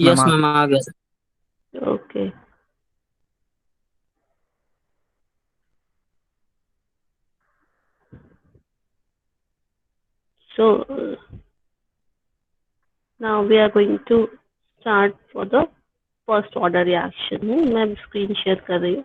Yes ma'am ma'am आ गया। Okay, so now we are going to start for the first order reaction. मैं screen share कर रही हूँ.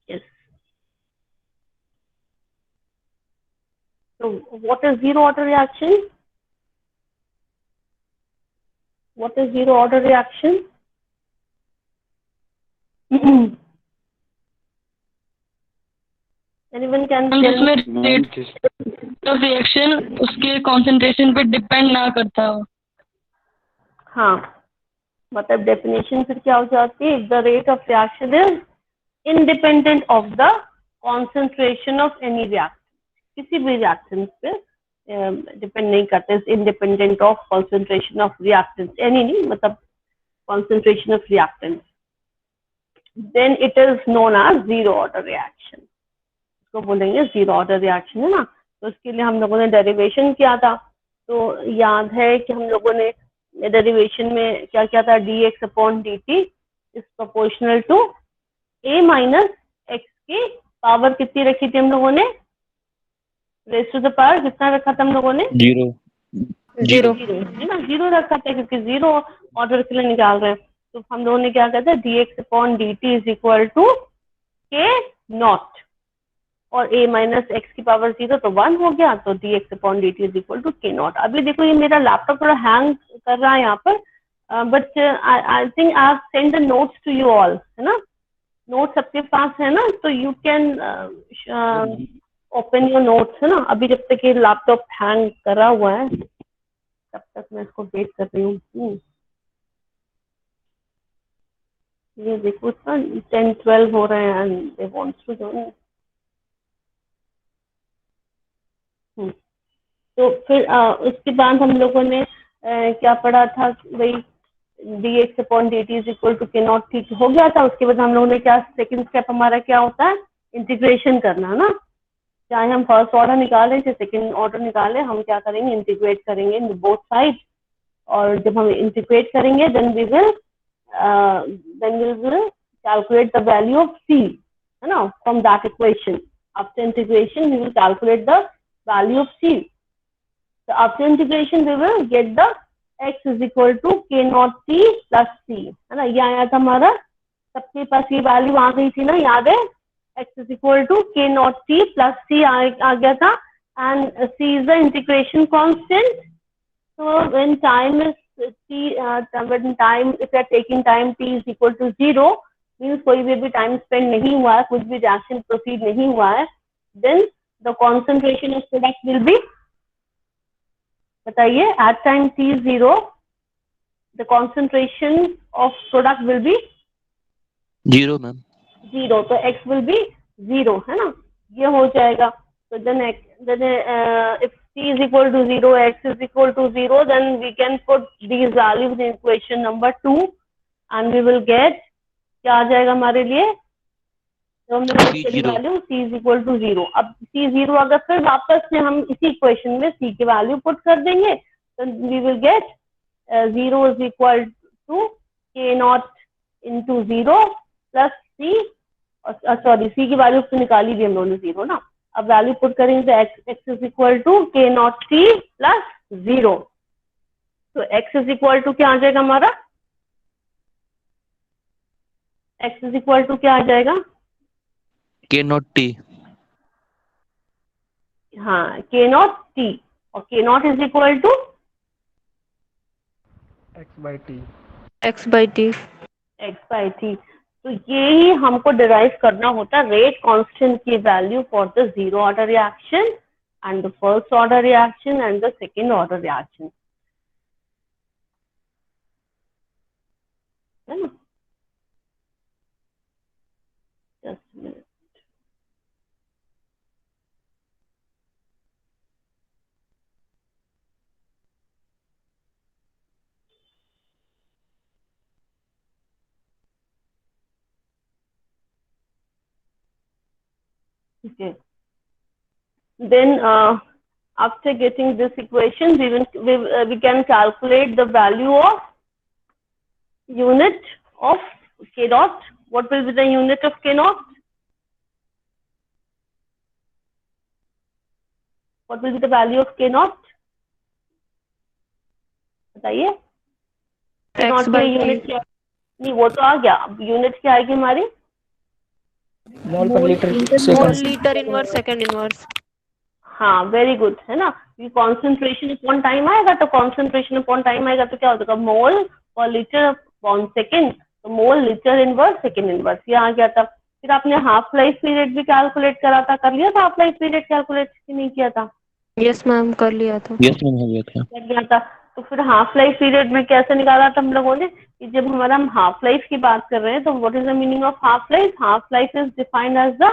Yes. So what is zero order reaction? What is zero order reaction? Anyone can ma'am tell me? जिसमें rate of reaction उसके concentration पे depend ना करता हो। हाँ, मतलब डेफिनेशन फिर क्या हो जाती है? The rate of reaction is independent of the concentration of any react, किसी भी रिएक्शन पे डिपेंड नहीं करते, independent of concentration of reactants, any नहीं, मतलब concentration of reactants, then it is known as zero order reaction. इसको बोलेंगे zero order reaction, है ना. तो उसके लिए हम लोगों ने डेरिवेशन किया था, तो याद है कि हम लोगों ने डेरिवेशन में क्या किया था? D x upon d t is proportional to a minus x की पावर कितनी रखी थी हम लोगों ने? रेस टू द पावर कितना रखा था हम लोगों ने? जीरो जीरो, है ना, जीरो रखा था क्योंकि जीरो ऑर्डर के लिए निकाल रहे हैं. तो हम लोगों ने क्या कहता है? D x upon d t is equal to k naught, और a माइनस एक्स की पावर जीरो तो वन हो गया, तो d x upon d t is equal to k naught. अभी देखो ये मेरा लैपटॉप थोड़ा हैंग कर रहा है यहाँ पर, but I think I have send the notes to you all, है ना. नोट सबके पास है ना, तो you can open your notes, है ना. अभी जब तक ये लैपटॉप हैंग करा हुआ है तब तक मैं इसको वेट कर रही हूँ. ये देखो इतना 10-12 हो रहे हैं and they wants to do. तो फिर उसके बाद हम लोगों ने क्या पढ़ा था? वही d x upon d t is equal to k not, ठीक हो गया था. उसके बाद हम लोगों ने क्या, सेकंड स्टेप हमारा क्या होता है? इंटीग्रेशन करना ना. चाहे हम फर्स्ट ऑर्डर निकालें चाहे सेकंड ऑर्डर निकालें, हम क्या करेंगे? इंटीग्रेट करेंगे बोथ साइड. और जब हम इंटीग्रेट करेंगे then we will calculate the value of C, है ना, from that equation. After integration we will calculate the value of C. So after integration, we will get the x is equal to k naught t plus c, है ना. ये आया था हमारा, सबके पास ये वैल्यू आ गई थी ना, याद है? x is equal to k naught t plus c आ गया था, and c is the integration constant. So when time is t, when time, if you are taking time t is equal to 0, means कोई भी time spend नहीं हुआ है, कुछ भी reaction proceed नहीं हुआ है, then the concentration of product will be, बताइए, at time t is 0 the concentration of product will be zero ma'am 0, तो x will be 0, है ना. ये हो जाएगा. तो then if t is equal to 0, x is equal to 0, then we can put these values in equation number 2 and we will get, क्या आ जाएगा हमारे लिए? तो हमने पुट सी करी zero value c is equal to 0. अब c 0 अगर फिर वापस से हम इसी इक्वेशन में c की वैल्यू पुट कर देंगे, तो we will get 0 is equal to k not into 0 plus c, sorry c की वैल्यू तो निकाली भी हम लोगों ने 0 ना. अब वैल्यू पुट करेंगे तो x is equal to k not t plus 0. तो x इज इक्वल टू क्या आ जाएगा हमारा? x इज इक्वल टू क्या आ जाएगा? के नॉट टी हाँ, k नॉट t, और k not is equal to x by t. X by t. तो ये ही हमको डिराइव करना होता है रेट कांस्टेंट की value for the zero order reaction and the first order reaction and the second order reaction, है ना. Just minute. Okay. Then after getting this equation, we can calculate the value of unit of K dot. What will be the unit of K naught? What will be the value of K naught? बताइए. K naught by की T. unit क्या? नहीं, वो तो आ गया. अब unit क्या आएगी हमारी? मोल पर litre mole second. Litre inverse second inverse. हाँ, वेरी गुड, है ना. ये कॉन्सेंट्रेशन अपॉन टाइम आएगा, तो कॉन्सेंट्रेशन अपॉन टाइम आएगा तो क्या होगा? मोल पर लीटर अपॉन सेकेंड. तो mole litre inverse second inverse ये आ गया था. फिर आपने हाफ लाइफ पीरियड भी कैलकुलेट करा था. कर लिया था हाफ लाइफ पीरियड कैलकुलेट कि नहीं किया था? यस मैम, कर लिया था. यस मैम, हो गया था. कर लिया था. तो फिर हाफ लाइफ पीरियड में कैसे निकाला था हम लोगों ने कि जब हमारा हम हाफ लाइफ की बात कर रहे हैं तो what is the meaning of half life? Half life is defined as the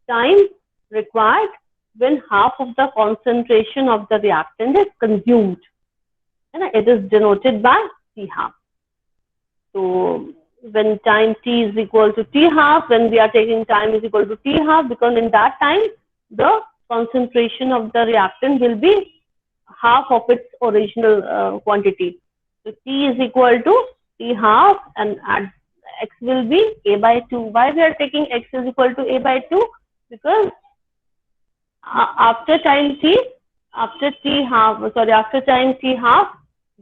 time required when half of the concentration of the reactant is consumed. And it is denoted by T half. So when time T is equal to T half, when we are taking time is equal to T half, because in that time the concentration of the reactant will be half of its original quantity. So T is equal to T half and X will be A by 2. Why we are taking X is equal to A by 2? Because after time T half,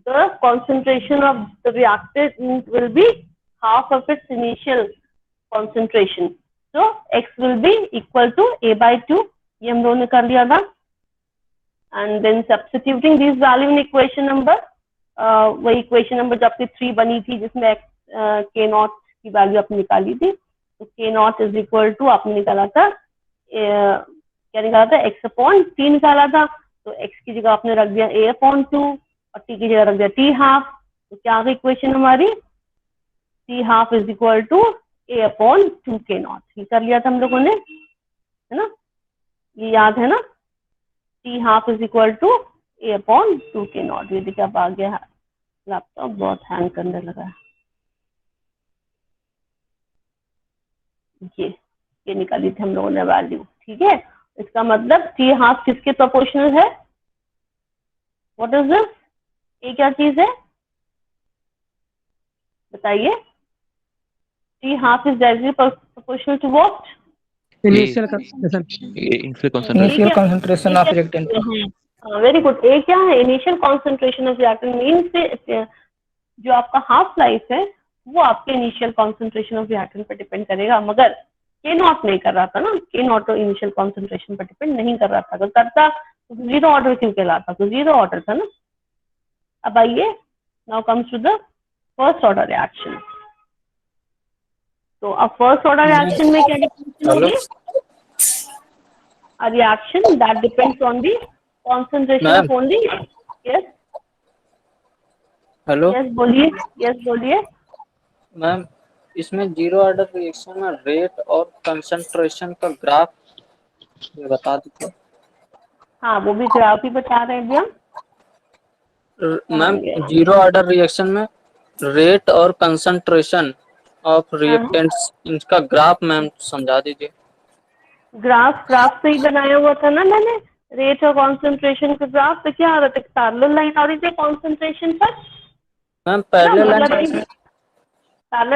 the concentration of the reactant will be half of its initial concentration. So X will be equal to A by 2. ये हम लोगों ने कर लिया था. And then substituting this value in equation number, वही equation number जो आपकी 3 बनी थी जिसमें K naught की वैल्यू आपने निकाली थी. तो K naught is equal to आपने निकाला था क्या निकाला था? X अपॉन T निकाला था. तो X की जगह आपने रख दिया A अपॉन 2 और T की जगह रख दिया T हाफ. तो क्या आ गई इक्वेशन हमारी? T half is equal to A upon 2 K not. ये कर लिया था हम लोगों ने, है ना? ये याद है ना? T half is equal to A upon 2 K not. ये देखिए अब आ गया. लैपटॉप बहुत हैंग करने लगा है. ये निकाली थी हम लोगों ने वैल्यू. ठीक है, इसका मतलब T हाफ किसके प्रोपोर्शनल है? What is this? ये क्या चीज है बताइए? T half is directly proportional to what? Initial concentration. Initial concentration. Initial concentration of reactant. Very good. ये क्या है? Initial concentration of reactant means जो आपका हाफ लाइफ है वो आपके इनिशियल कॉन्सेंट्रेशन ऑफ रिएक्टेंट पर डिपेंड करेगा. मगर K नॉट नहीं कर रहा था ना. K नॉट तो इनिशियल कॉन्सेंट्रेशन पर डिपेंड नहीं कर रहा था. अगर करता तो जीरो ऑर्डर क्यों कहलाता? तो जीरो ऑर्डर था ना. अब आइए, now comes to the first order reaction. तो अब फर्स्ट ऑर्डर रिएक्शन में क्या डिफरेंस होगी? A reaction that depends on the concentration of only. Yes. Hello. Yes, बोलिए. Yes, बोलिए. मैम, इसमें जीरो ऑर्डर रिएक्शन में रेट और कंसंट्रेशन का ग्राफ बता दीजिए. हाँ, वो भी ग्राफ ही बता रहे हैं भैया. मैम, जीरो ऑर्डर रिएक्शन में रेट और कंसंट्रेशन ऑफ रिएक्टेंट्स इनका ग्राफ मैम समझा दीजिए. ग्राफ से ही बनाया हुआ था ना मैंने. रेट और कॉन्सेंट्रेशन का ग्राफ. तो क्या आ रहा था? पैरेलल लाइन आ रही थी कॉन्सेंट्रेशन पर. मैम पैरेलल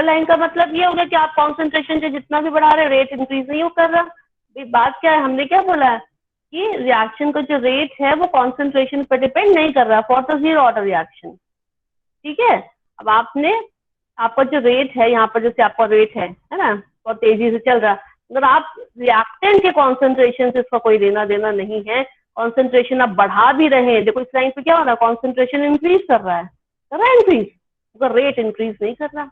लाइन का मतलब ये होगा कि आप कॉन्सेंट्रेशन से जितना भी बढ़ा रहे हैं रेट इंक्रीज नहीं हो कर रहा. बात क्या है? हमने क्या बोला है कि रिएक्शन का जो रेट है वो कॉन्सेंट्रेशन पर डिपेंड नहीं कर रहा for the zero order reaction. ठीक है. अब आपका जो रेट है यहाँ पर, जैसे आपका रेट है ना, बहुत तेजी से चल रहा है. अगर आप रिएक्टेंट के कॉन्सेंट्रेशन से इसका कोई लेना देना नहीं है. कॉन्सेंट्रेशन आप बढ़ा भी रहे हैं. देखो इस लाइन पे क्या हो रहा है? कॉन्सेंट्रेशन इंक्रीज कर रहा है इंक्रीज, अगर रेट इंक्रीज नहीं कर रहा.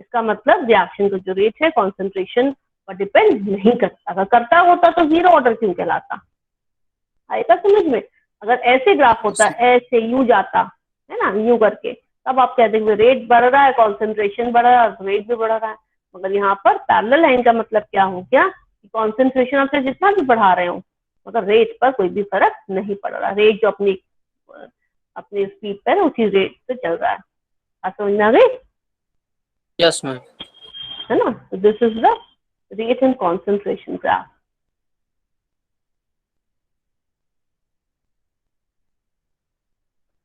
इसका मतलब रिएक्शन का जो रेट है कॉन्सेंट्रेशन पर डिपेंड नहीं करता. अगर करता होता तो जीरो ऑर्डर क्यों कहलाता? आएगा समझ में? अगर ऐसे ग्राफ होता, ऐसे यूं जाता है ना, यूं करके, तब आप कहते हैं रेट बढ़ रहा है, कॉन्सेंट्रेशन बढ़ रहा है, रेट भी बढ़ रहा है. मगर यहाँ पर पैरेलल लाइन का मतलब क्या हो गया कि कॉन्सेंट्रेशन आपसे जितना भी बढ़ा रहे हो मगर रेट पर कोई भी फर्क नहीं पड़ रहा. रेट जो अपनी स्पीड पर उसी रेट पे चल रहा है. आप समझ में आ गई? Yes ma'am. है ना? This is the rate and concentration graph.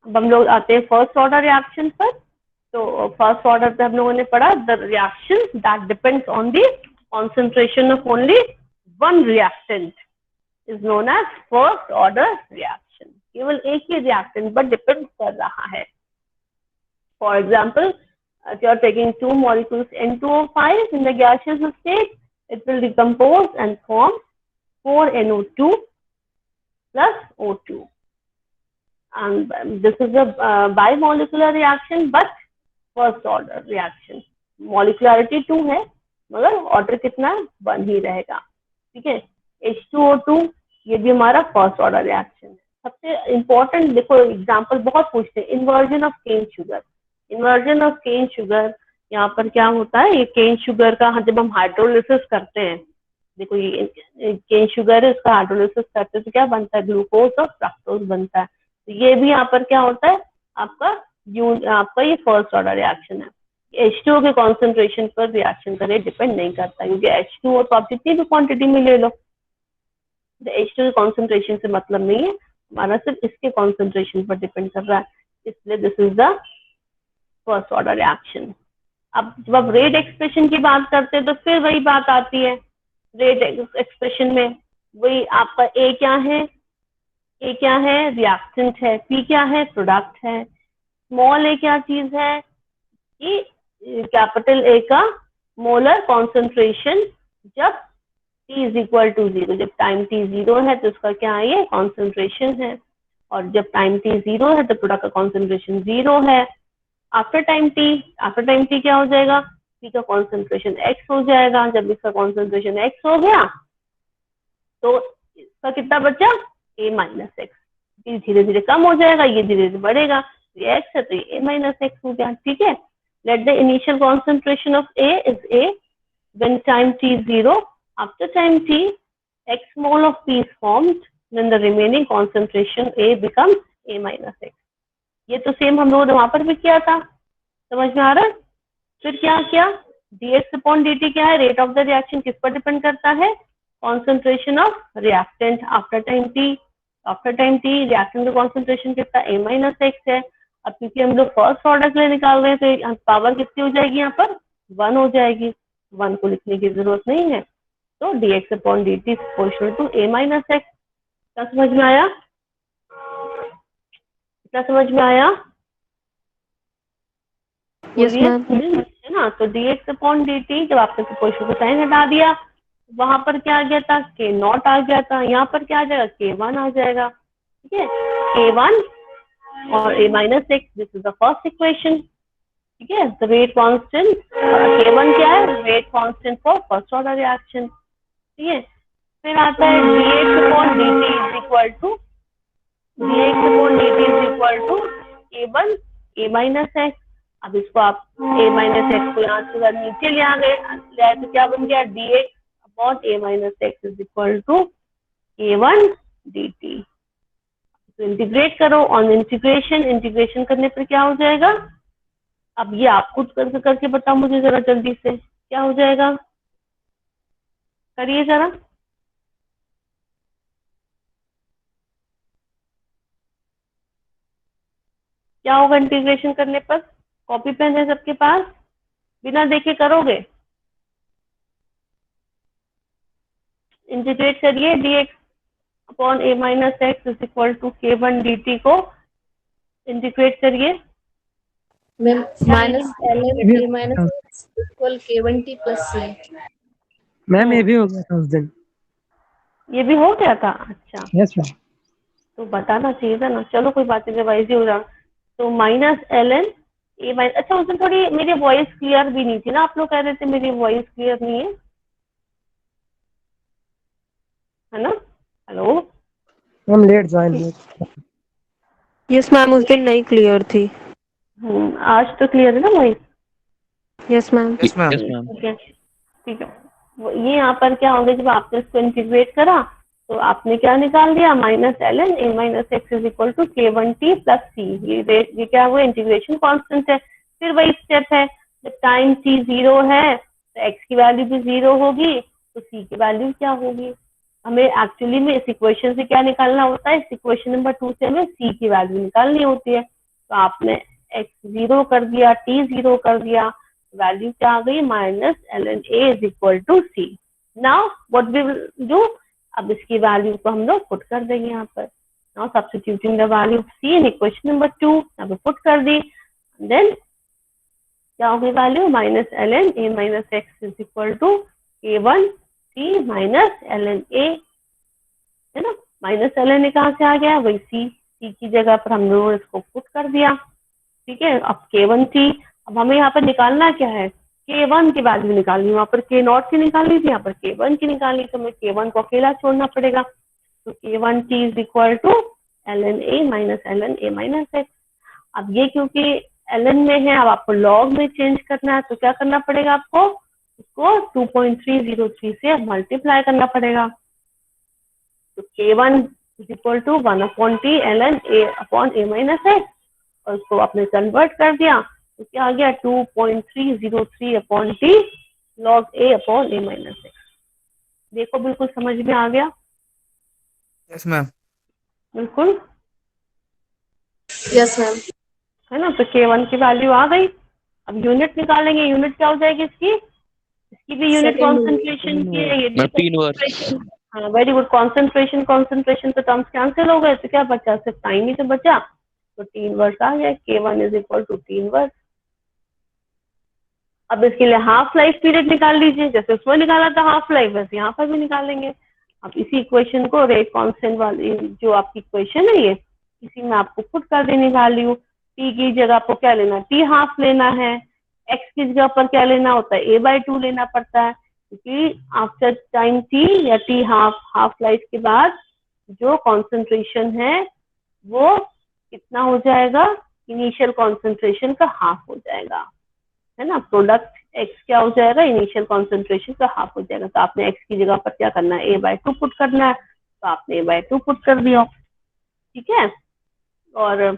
अब हम लोग आते हैं फर्स्ट ऑर्डर रिएक्शन पर। तो फर्स्ट ऑर्डर पे हम लोगों ने पढ़ा the reaction that depends on the concentration of only one reactant is known as first order reaction. केवल एक ही रिएक्टेंट पर डिपेंड कर रहा है। For example, if you are taking two molecules N2O5 in the gaseous state, it will decompose and form 4NO2 plus O2. And this is a bimolecular reaction, but first order reaction. Molecularity 2 है, मगर order कितना 1 ही रहेगा। ठीक है, H2O2 ये भी हमारा first order reaction है। सबसे इम्पोर्टेंट देखो एग्जाम्पल बहुत पूछते हैं, inversion of cane sugar. Inversion of cane sugar, यहाँ पर क्या होता है, ये केन शुगर का जब हम हाइड्रोलिसिस करते हैं, देखो ये केन शुगर है, उसका हाइड्रोलिसिस करते हैं तो क्या बनता है, ग्लूकोज और फ्रक्टोज बनता है। तो ये भी यहाँ पर क्या होता है, आपका ये फर्स्ट ऑर्डर रिएक्शन है। H2O के कॉन्सेंट्रेशन पर रिएक्शन का रेट डिपेंड नहीं करता, क्योंकि H2O तो आप जितनी भी क्वांटिटी में ले लो, H2O के कॉन्सेंट्रेशन से मतलब नहीं है, हमारा सिर्फ इसके कॉन्सेंट्रेशन पर डिपेंड कर रहा है, इसलिए this is the first order reaction. अब जब आप रेट एक्सप्रेशन की बात करते हैं तो फिर वही बात आती है। रेट एक्सप्रेशन में वही आपका ए क्या है, रिएक्टेंट है, पी क्या है, प्रोडक्ट है, स्मॉल ए क्या चीज है कि कैपिटल ए का मोलर कॉन्सेंट्रेशन जब T इज इक्वल टू 0, जब टाइम T 0 है तो उसका क्या है, ये कॉन्सेंट्रेशन है, और जब टाइम T 0 है तो प्रोडक्ट का कॉन्सेंट्रेशन 0 है। आफ्टर टाइम टी क्या हो जाएगा, पी का कॉन्सेंट्रेशन x हो जाएगा। जब इसका कॉन्सेंट्रेशन x हो गया तो इसका कितना बचा, a माइनस एक्स। धीरे धीरे कम हो जाएगा, ये धीरे धीरे बढ़ेगा, ये x है तो ये a माइनस एक्स हो गया। ठीक है, let the initial concentration of a is a when time t is 0, after time t x mole of p is formed, then the remaining concentration a becomes a minus x। ये तो same हम लोगों ने वहां पर भी किया था, समझ में आ रहा है। फिर क्या किया, dx अपॉन dt क्या है, रेट ऑफ द रिएक्शन किस पर डिपेंड करता है, concentration of reactant after time t reactant का कॉन्सेंट्रेशन कितना, a माइनस एक्स है। अब क्योंकि हम लोग फर्स्ट ऑर्डर के लिए निकाल रहे हैं तो पावर कितनी हो जाएगी, यहाँ पर 1 हो जाएगी, 1 को लिखने की जरूरत नहीं है, तो dx upon dt is proportional to a minus x. क्या समझ में आया, क्या समझ में आया, यस मैम। है ना। तो dx अपॉन dt जब आपने प्रोपोर्शन को साइन हटा दिया, वहां पर क्या आ गया था, k नॉट आ गया था, यहाँ पर क्या आ जाएगा, k1 आ जाएगा। ठीक है, k1 और a minus x, this is the first equation. ठीक है, द रेट कांस्टेंट, k1 क्या है, rate constant for first order reaction. ठीक है, फिर आता है dx upon dt is equal to a1 a minus x. अब इसको आप a माइनस एक्स को यहाँ से नीचे ले आए तो क्या बन गया, dx upon a minus x is equal to a1 dt। तो इंटीग्रेट करो, ऑन इंटीग्रेशन करने पर क्या हो जाएगा, अब ये आप खुद करके बताओ मुझे जरा जल्दी से, क्या हो जाएगा, करिए जरा। क्या होगा इंटीग्रेशन करने पर, कॉपी पेन है सबके पास, बिना देखे करोगे, इंटीग्रेट करिए dx upon a minus x is equal to k1 dt को इंटीग्रेट करिए। Ma'am minus ln a minus equal k1t plus c। Ma'am ये भी हो गया था उस दिन। ये भी हो गया था, अच्छा यस मैम। तो बताना चाहिए था ना, चलो कोई बात नहीं, रिवाइज ही हो रहा। तो माइनस ln a माइनस, अच्छा उस दिन थोड़ी मेरी वॉइस क्लियर भी नहीं थी ना, आप लोग कह रहे थे मेरी वॉइस क्लियर नहीं है ना, हेलो हम लेट ज्वाइन हुए। यस मैम, उस दिन नहीं क्लियर थी। आज तो क्लियर है ना voice, yes ma'am. Yes ma'am. ठीक है ठीक है। ये यहाँ पर क्या होगा, जब आपने इसको इंटीग्रेट करा तो आपने क्या निकाल दिया, minus ln a minus x is equal to k1t plus c। ये क्या हुआ, इंटीग्रेशन कांस्टेंट है। फिर वही स्टेप है, जब टाइम t 0 है तो x की वैल्यू भी 0 होगी, तो c की वैल्यू क्या होगी। हमें एक्चुअली में इस इक्वेशन से क्या निकालना होता है, इस इक्वेशन नंबर 2 से हमें c की वैल्यू निकालनी होती है। तो आपने x 0 कर दिया, t 0 कर दिया, वैल्यू क्या आ गई minus ln a is equal to c. Now what we will do, अब इसकी वैल्यू को हम लोग पुट कर देंगे यहाँ पर. Now substituting the value of c in equation number 2, यहाँ पे पुट कर दी, देन क्या होगी value minus ln a minus x is equal to k1 c minus ln a, है ना. माइनस ln a कहाँ से आ गया, वही c की जगह पर हम लोगों ने इसको पुट कर दिया. ठीक है, अब k1 t, अब हमें यहाँ पर निकालना क्या है, k1 की वैल्यू निकालनी, वहाँ पर k0 की निकालनी थी, यहाँ पर k1 की निकालनी, तो हमें k1 को अकेला छोड़ना पड़ेगा. तो k1 t is equal to ln a minus ln a minus x. अब ये क्योंकि ln में है, अब आपको log में चेंज करना है, तो क्या करना पड़ेगा आपको, इसको 2.303 से मल्टीप्लाई करना पड़ेगा. तो k1 is equal to 1/t ln a upon a minus x, और उसको आपने कन्वर्ट कर दिया तो क्या आ गया 2.303 upon t log a upon a minus x. देखो बिल्कुल समझ में आ गया. Yes ma'am. बिल्कुल, यस मैम. है ना. तो k1 की वैल्यू आ गई. अब यूनिट निकालेंगे, यूनिट क्या हो जाएगी इसकी, इसकी भी यूनिट Second कॉन्सेंट्रेशन की है, ये मैम 3 वर्ष. हाँ वेरी गुड. कॉन्सेंट्रेशन तो टर्म्स कैंसिल हो गए, तो क्या बचा, सिर्फ टाइम ही तो बचा, तो 3 वर्ष आ गया. k1 इज इक्वल टू 3 वर्ष. अब इसके लिए हाफ लाइफ पीरियड निकाल लीजिए, जैसे उसमें निकाला था हाफ लाइफ, वैसे यहाँ पर भी निकालेंगे. अब इसी इक्वेशन को रेट कांस्टेंट वाली जो आपकी इक्वेशन है, ये इसी में आपको पुट कर देनी वैल्यू. t की जगह आपको क्या लेना, t हाफ लेना है. x की जगह पर क्या लेना होता है, a/2 लेना पड़ता है, क्योंकि आफ्टर टाइम t या t हाफ लाइफ के बाद जो कॉन्सेंट्रेशन है वो कितना हो जाएगा, इनिशियल कॉन्सेंट्रेशन का हाफ हो जाएगा, है ना. प्रोडक्ट x क्या हो जाएगा, इनिशियल कॉन्सेंट्रेशन का हाफ हो जाएगा. तो आपने x की जगह पर क्या करना है, a/2 पुट करना है, तो आपने a/2 पुट कर दिया. ठीक है, और अब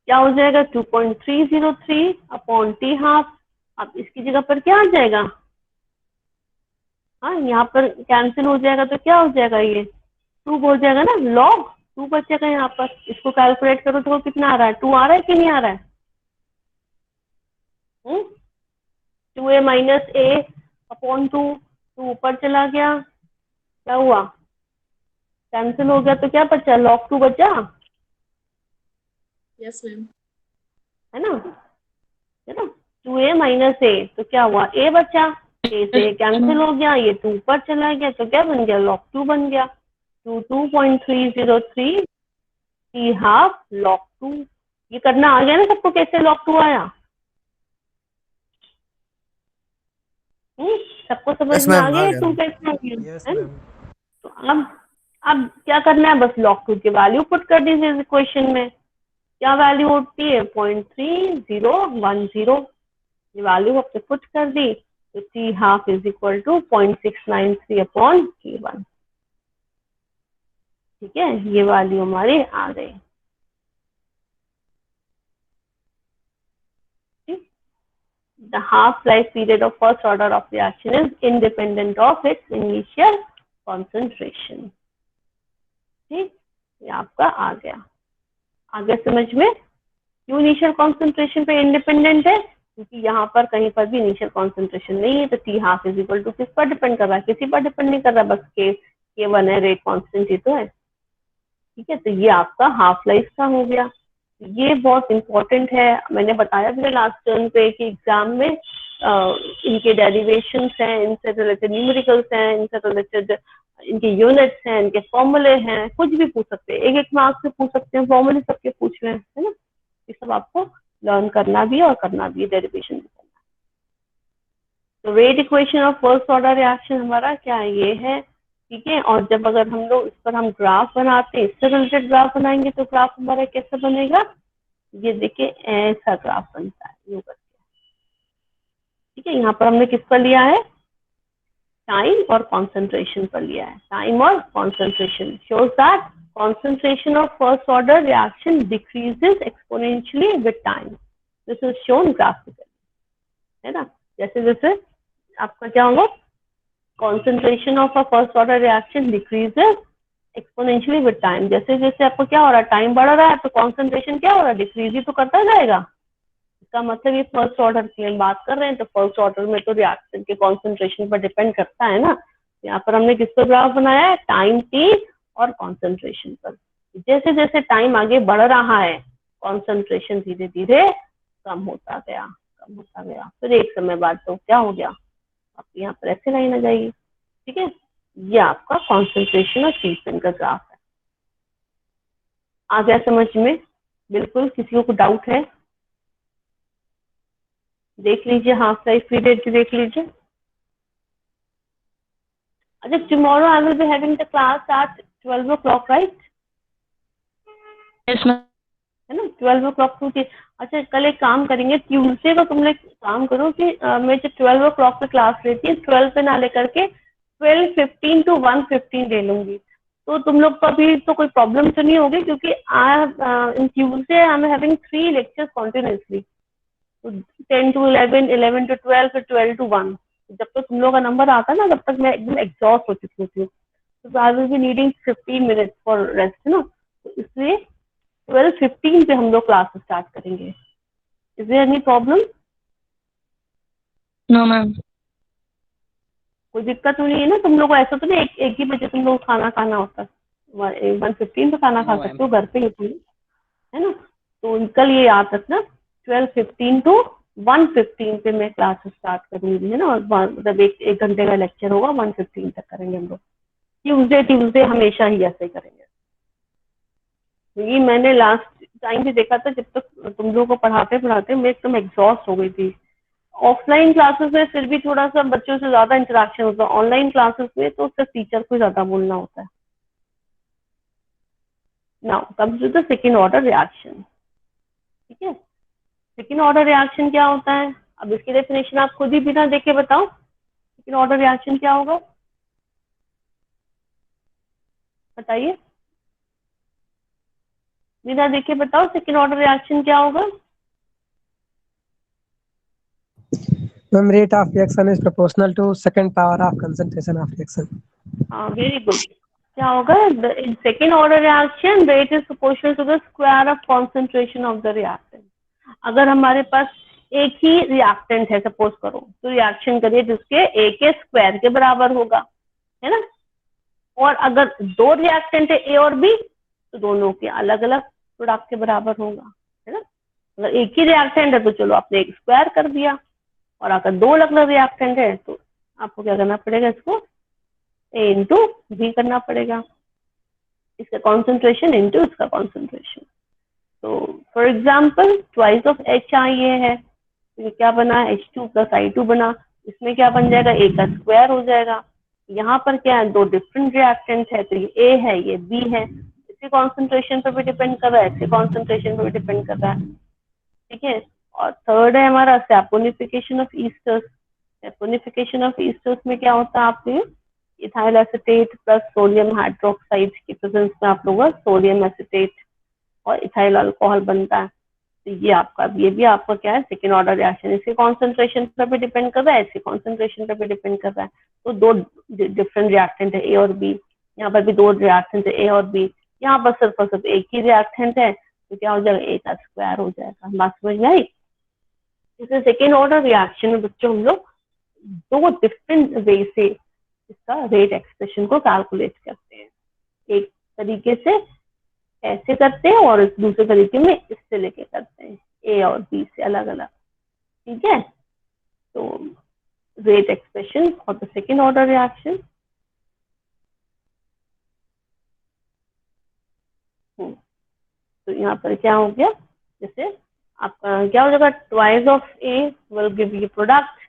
क्या हो जाएगा 2.303 अपॉन t हाफ. अब इसकी जगह पर क्या आ जाएगा, हाँ यहाँ पर कैंसिल हो जाएगा, तो क्या हो जाएगा, ये 2 हो जाएगा ना, log 2 बचेगा यहाँ पर. इसको कैलकुलेट करो तो कितना आ रहा है, 2 आ रहा है कि नहीं आ रहा है. 2a माइनस a अपॉन 2, 2 ऊपर चला गया, क्या हुआ, कैंसिल हो गया, तो क्या बचा, log 2 बचा, यस मैम. है ना. 2a माइनस a, तो क्या हुआ, a बचा, a से कैंसिल हो गया, ये 2 ऊपर चला गया, तो क्या बन गया, log 2 बन गया. तो 2.303 t हाफ log 2. ये करना आ गया ना सबको, कैसे log 2 आया, सबको समझ में आ गया 2 कैसे आ गया, है ना. तो अब क्या करना है, बस log 2 की वैल्यू पुट कर दीजिए इक्वेशन में. क्या वैल्यू होती है, 0.3010, ये वैल्यू आपने पुट कर दी, तो t half is equal to 0.693 upon k1. ठीक है, ये वैल्यू हमारी आ गई. The half-life period of first order of reaction is independent of its initial concentration. ठीक, ये आपका आ गया. आगे समझ में, क्यों इनिशियल कॉन्सेंट्रेशन पे इंडिपेंडेंट है, क्योंकि यहाँ पर कहीं पर भी इनिशियल कॉन्सेंट्रेशन नहीं है. तो t half is equal to किस पर डिपेंड कर रहा है, किसी पर डिपेंड नहीं कर रहा, बस k1 है, रेट कांस्टेंट ही तो है. ठीक है, तो ये आपका हाफ लाइफ का हो गया. ये बहुत इंपॉर्टेंट है. मैंने बताया भी लास्ट टर्म पे कि एग्जाम में इनके डेरिवेशंस हैं, इनसे रिलेटेड न्यूमेरिकल्स हैं, इनसे रिलेटेड इनके यूनिट्स हैं, इनके फॉर्मूले हैं, कुछ भी पूछ सकते हैं, एक मार्क्स से पूछ सकते हैं, फॉर्मूले सबके पूछ रहे हैं, है ना. ये सब आपको लर्न करना भी है और करना भी है, डेरिवेशन भी करना है. तो rate equation of first order reaction हमारा क्या है, ये है. ठीक है, और जब अगर हम लोग इस पर हम ग्राफ बनाते हैं, इससे रिलेटेड ग्राफ बनाएंगे, तो ग्राफ हमारा कैसे बनेगा, ये देखिए ऐसा ग्राफ बनता है, यूं करके. ठीक है, यहाँ पर हमने किस पर लिया है, टाइम और कॉन्सेंट्रेशन पर लिया है. टाइम और concentration shows that concentration of first order reaction decreases exponentially with time. This is shown graphically, है ना. जैसे जैसे आपका क्या होगा, concentration of a first order reaction decreases exponentially with time. जैसे जैसे आपको क्या हो रहा है, टाइम बढ़ रहा है तो कॉन्सेंट्रेशन क्या हो रहा है, डिक्रीज ही तो करता जाएगा। इसका मतलब ये फर्स्ट ऑर्डर की हम बात कर रहे हैं, तो फर्स्ट ऑर्डर में तो रिएक्शन के कॉन्सेंट्रेशन पर डिपेंड करता है ना। यहाँ पर हमने किस पर ग्राफ बनाया है, टाइम टी और कॉन्सेंट्रेशन पर। जैसे जैसे टाइम आगे बढ़ रहा है कॉन्सेंट्रेशन धीरे धीरे कम होता गया, कम होता गया। फिर एक समय बाद तो क्या हो गया, आप यहाँ पर ऐसे लाइन आ जाएगी। ठीक है, ये आपका कॉन्सेंट्रेशन और ट्रीटमेंट का ग्राफ है। आ गया समझ में? बिल्कुल, किसी को डाउट है? देख लीजिए, हाफ लाइफ पीरियड देख लीजिए। अच्छा, tomorrow I will be having the class at 12 o'clock, right? Yes ma'am. है ना, 12 o'clock टू। अच्छा, कल एक काम करेंगे, ट्यूसडे को तुम लोग काम करो कि मैं जो 12 o'clock पे क्लास लेती है 12 पे ना लेकर के 12:15 to 1:15 ले लूंगी। तो तुम लोग को अभी तो कोई प्रॉब्लम तो नहीं होगी, क्योंकि in Tuesday I am having 3 lectures continuously, 10 to 11, 11 to 12, फिर 12 to 1। जब तक तुम लोग का नंबर आता है ना, तब तक मैं एकदम एग्जॉस्ट हो चुकी हूँ, तो I will be needing 15 minutes for rest, है ना। तो इसलिए 12:15 पे हम लोग क्लास स्टार्ट करेंगे। Is there any problem? No ma'am. कोई दिक्कत तो नहीं है ना तुम लोग को? ऐसा तो नहीं एक ही बजे तुम लोग खाना खाना होता है, 1:15 पे खाना खा सकते हो घर पे ही तुम, है ना। तो कल ये याद रखना, 12:15 to 1:15 पे मैं क्लास स्टार्ट करूंगी, है ना। और मतलब एक घंटे का लेक्चर होगा, 1:15 तक करेंगे हम लोग। ट्यूसडे हमेशा ही ऐसे ही करेंगे। ये मैंने लास्ट टाइम भी देखा था, जब तक तुम लोगों को पढ़ाते पढ़ाते मैं एकदम एग्जॉस्ट हो गई थी। ऑफलाइन क्लासेस में फिर भी थोड़ा सा बच्चों से ज्यादा इंटरेक्शन होता है, ऑनलाइन क्लासेस में तो सिर्फ टीचर को ज्यादा बोलना होता है। Now comes to the second order reaction. ठीक है, सेकेंड ऑर्डर रिएक्शन क्या होता है? अब इसकी डेफिनेशन आप खुद ही बिना देखे बताओ, सेकेंड ऑर्डर रिएक्शन क्या होगा, बताइए, बिना देखे बताओ सेकेंड ऑर्डर रिएक्शन क्या होगा। Ma'am, rate of reaction is proportional to second power of concentration of reaction. हाँ, वेरी गुड। क्या होगा, second order reaction rate is proportional to the square of concentration of the reactant. अगर हमारे पास एक ही reactant है, सपोज करो, तो रिएक्शन करिए जिसके ए के स्क्वायर के बराबर होगा, है ना। और अगर दो रिएक्टेंट है ए और बी, तो दोनों के अलग अलग प्रोडक्ट के बराबर होगा, है ना। अगर एक ही रिएक्टेंट है तो चलो आपने एक स्क्वायर कर दिया, और अगर दो अलग अलग रिएक्टेंट है तो आपको क्या करना पड़ेगा, इसको ए इंटू बी करना पड़ेगा, इसका कॉन्सेंट्रेशन इंटू इसका कॉन्सेंट्रेशन। तो for example twice of H I A है, तो ये क्या बना, H2 + I2 बना। इसमें क्या बन जाएगा, ए का स्क्वायर हो जाएगा। यहाँ पर क्या है, दो डिफरेंट रिएक्टेंट है, तो ये ए है ये बी है, इसके कॉन्सेंट्रेशन पर भी डिपेंड कर रहा है, इसके कॉन्सेंट्रेशन पर भी डिपेंड कर रहा है। ठीक है, और थर्ड है हमारा saponification of esters. Saponification of esters में क्या होता है, आपके ethyl acetate plus sodium hydroxide की प्रेजेंस में आप लोगों का सोडियम एसीटेट और इथाइल अल्कोहल बनता है। तो ये भी आपका क्या है, सेकेंड ऑर्डर रिएक्शन। इसके कॉन्सेंट्रेशन पर भी डिपेंड कर रहा है, इसके कॉन्सेंट्रेशन पर भी डिपेंड कर रहा है। तो दो डिफरेंट रिएक्टेंट है ए और बी, यहाँ पर भी दो रिएक्टेंट है ए और बी, यहाँ पर सिर्फ और सिर्फ एक ही रिएक्टेंट है, तो क्या हो जाएगा, ए का स्क्वायर हो जाएगा। बात समझ में आई? इसे सेकेंड ऑर्डर रिएक्शन में बच्चों हम लोग दो डिफरेंट वे से इसका रेट एक्सप्रेशन को कैलकुलेट करते हैं। एक तरीके से ऐसे करते हैं और दूसरे तरीके में इससे लेके करते हैं, ए और बी से अलग अलग। ठीक है, तो rate expression for the second order reaction. तो यहाँ पर क्या हो गया, जैसे आपका क्या हो जाएगा, twice of a will give you product,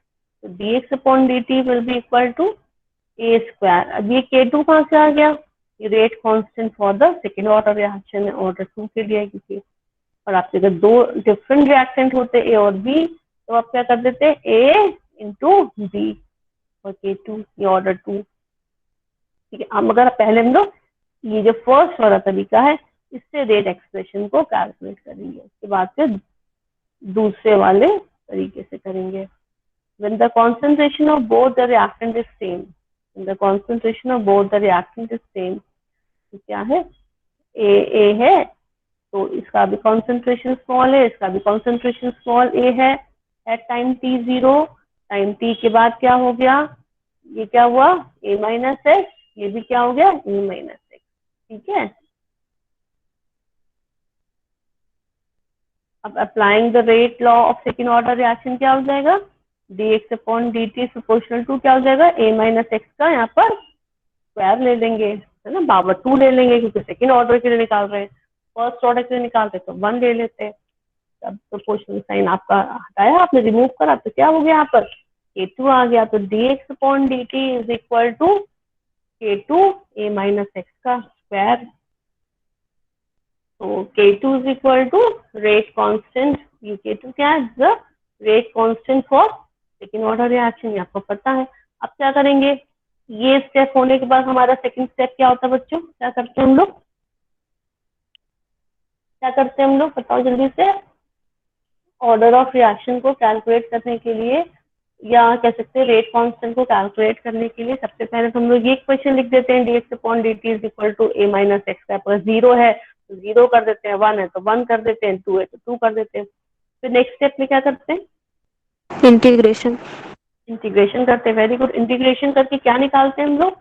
तो dx/dt will be equal to a square. अब ये K2 कहाँ से आ गया, ये rate constant for the second order reaction है, ऑर्डर 2 के लिए, क्योंकि और आपके अगर दो डिफरेंट रिएक्टेंट होते ए और बी, तो आप क्या कर देते हैं, ए इंटू बी और K2, ये ऑर्डर 2। ठीक है, अब अगर पहले हम लोग ये जो फर्स्ट वाला तरीका है, इससे रेट एक्सप्रेशन को कैलकुलेट करेंगे, उसके बाद फिर दूसरे वाले तरीके से करेंगे। When the concentration of both the reactant is same, when the concentration of both the reactant is same, तो क्या है, ए है, तो इसका भी कॉन्सेंट्रेशन स्मॉल है, इसका भी कॉन्सेंट्रेशन स्मॉल ए है at time t0। Time t के बाद क्या हो गया, ये क्या हुआ, a माइनस एक्स, ये भी क्या हो गया, e माइनस एक्स। ठीक है, अब applying the rate law of second order reaction क्या हो जाएगा, dx upon dt proportional to क्या हो जाएगा, a माइनस एक्स का यहाँ पर स्क्वायर ले लेंगे, है ना, पावर 2 ले लेंगे, क्योंकि सेकेंड ऑर्डर के लिए निकाल रहे हैं, फर्स्ट ऑर्डर के लिए निकालते तो 1 ले लेते हैं। अब प्रोपोर्शनल साइन आपका हटाया आपने, रिमूव करा, तो क्या हो गया यहाँ पर k2 आ गया। तो dx upon dt is equal to k2 a minus x का स्क्वायर। तो k2 is equal to rate constant, ये k2 क्या है, the rate constant for second order reaction, ये आपको पता है। अब क्या करेंगे, ये स्टेप होने के बाद हमारा सेकंड स्टेप क्या होता है बच्चों, क्या करते हैं हम लोग, क्या करते हैं हम लोग, बताओ जल्दी से। ऑर्डर ऑफ रिएक्शन को कैलकुलेट करने के लिए, या कह सकते हैं रेट कांस्टेंट को कैलकुलेट करने के लिए, सबसे पहले तो हम लोग ये इक्वेशन लिख देते हैं, dx upon dt is equal to a minus x का, पर 0 है तो 0 कर देते हैं, 1 है तो 1 कर देते हैं, 2 है तो 2 कर देते हैं। फिर नेक्स्ट स्टेप में क्या करते हैं, इंटीग्रेशन। इंटीग्रेशन करते हैं। वेरी गुड, इंटीग्रेशन करके क्या निकालते हैं हम लोग,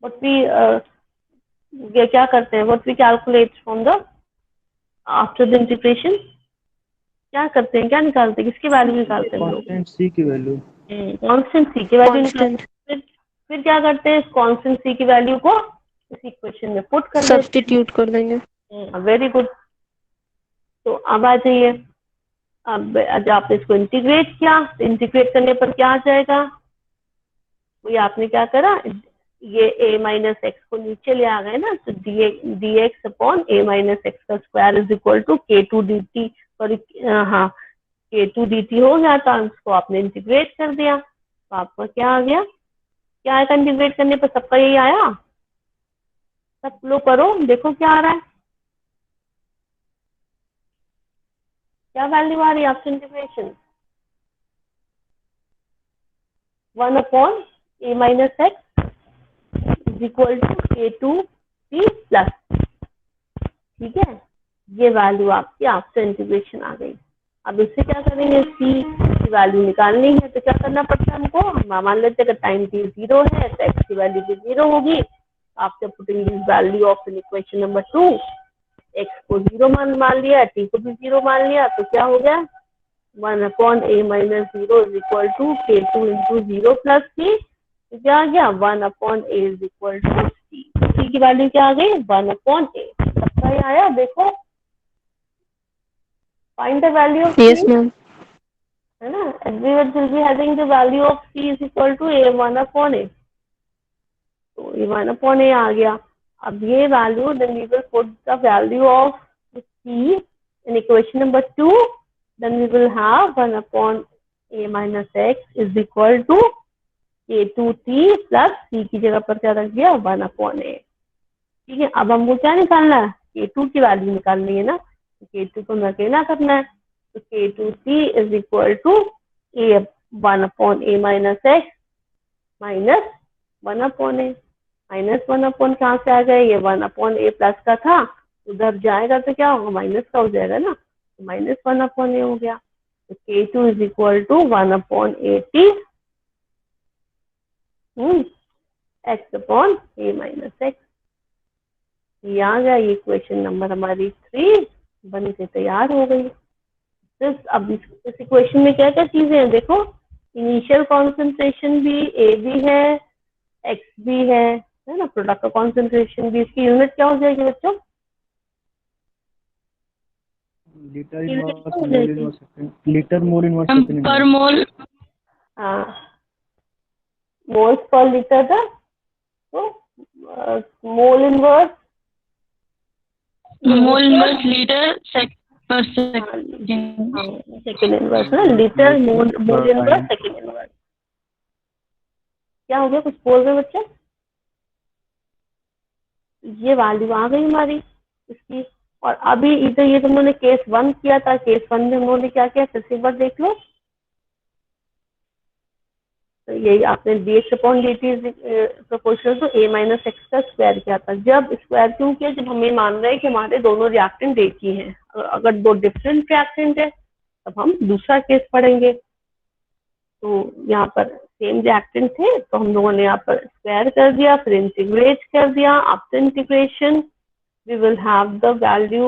व्हाट वी क्या करते हैं, what we calculate from the after the integration, क्या करते हैं, क्या निकालते हैं, किसकी वैल्यू निकालते हैं हम लोग, कांस्टेंट सी की वैल्यू। कांस्टेंट सी की वैल्यू निकालते कांस्टेंट हैं। फिर क्या करते हैं, कांस्टेंट सी की वैल्यू को इस इक्वेशन में पुट कर देते सब्स्टिट्यूट कर देंगे। हैं। वेरी गुड, तो अब आ जाइए, अब आपने इसको इंटीग्रेट किया, तो इंटीग्रेट करने पर क्या आ जाएगा, वो आपने क्या करा, ये a माइनस एक्स को नीचे ले आ गए ना, तो dx upon a minus x का square is equal to k2 dt, sorry हाँ k2 dt हो गया था, उसको आपने इंटीग्रेट कर दिया, तो आपका क्या आ गया, क्या आएगा इंटीग्रेट करने पर, सबका यही आया, सब लोग करो देखो क्या आ रहा है, क्या वैल्यू आ रही है आपसे integration, 1 upon a minus x is equal to k2 t plus. ठीक है, ये वैल्यू आपकी आपसे इंटीग्रेशन आ गई। अब इससे क्या करेंगे, c की वैल्यू निकालनी है, तो क्या करना पड़ता है हमको, हम मान लेते हैं कि टाइम t 0 है तो x की वैल्यू भी 0 होगी। After putting this value of equation number 2, x को 0 मान लिया, t को भी 0 मान लिया, तो क्या हो गया, 1 upon a minus 0 is equal to k2 into 0 plus c, क्या आ गया, 1 upon a is equal to c की वैल्यू क्या आ गई, 1 अपॉन a, सबका ये आया, देखो find the value of yes c, ma'am. है ना, everyone will be having the value of c is equal to a 1 upon a, तो ये 1 upon a आ गया। अब ये value, then we will put the value of c in equation number 2, then we will have 1 upon a minus x is equal to k2t plus c की जगह पर क्या रख दिया, 1 upon a। ठीक है, अब हमको क्या निकालना है, k2 की वैल्यू निकालनी है ना, तो k2 को हमें अकेला करना है, तो k2t is equal to a 1 upon a minus x minus 1 upon a, minus 1 upon कहाँ से आ गया, ये 1 अपॉन a प्लस का था, उधर जाएगा तो क्या होगा, माइनस का हो जाएगा ना, तो माइनस 1 अपॉन a हो गया। तो k2 is equal to 1 upon 80 x upon a minus x। ये आ गया, ये इक्वेशन नंबर हमारी 3 बन के तैयार हो गई। अब इस इक्वेशन में क्या क्या चीजें हैं, देखो इनिशियल कॉन्सेंट्रेशन भी a भी है, x भी है ना, प्रोडक्ट का कॉन्सेंट्रेशन भी, इसकी यूनिट क्या हो जाएगी बच्चों, litre inverse mole inverse second पर मोल, हाँ मोल्स पर लीटर था, तो मोल इनवर्स लीटर पर सेकंड, सेकंड इनवर्स ना, litre mole inverse second inverse. क्या हो गया, कुछ बोल रहे बच्चे, ये वैल्यू आ गई हमारी इसकी। और अभी इधर ये तुमने केस 1 किया था, केस 1 में हम लोगों ने क्या किया, फिर से एक बार देख लो, यही आपने dx upon dt proportional to a minus x का स्क्वायर किया था। जब स्क्वायर क्यों किया? जब हमें मान रहे हैं कि हमारे दोनों रिएक्टेंट एक ही हैं। अगर दो डिफरेंट रिएक्टेंट है तब हम दूसरा केस पढ़ेंगे। तो यहाँ पर सेम रिएक्टेंट थे तो हम लोगों ने यहाँ पर स्क्वायर कर दिया, फिर इंटीग्रेट कर दिया। After integration we will have the value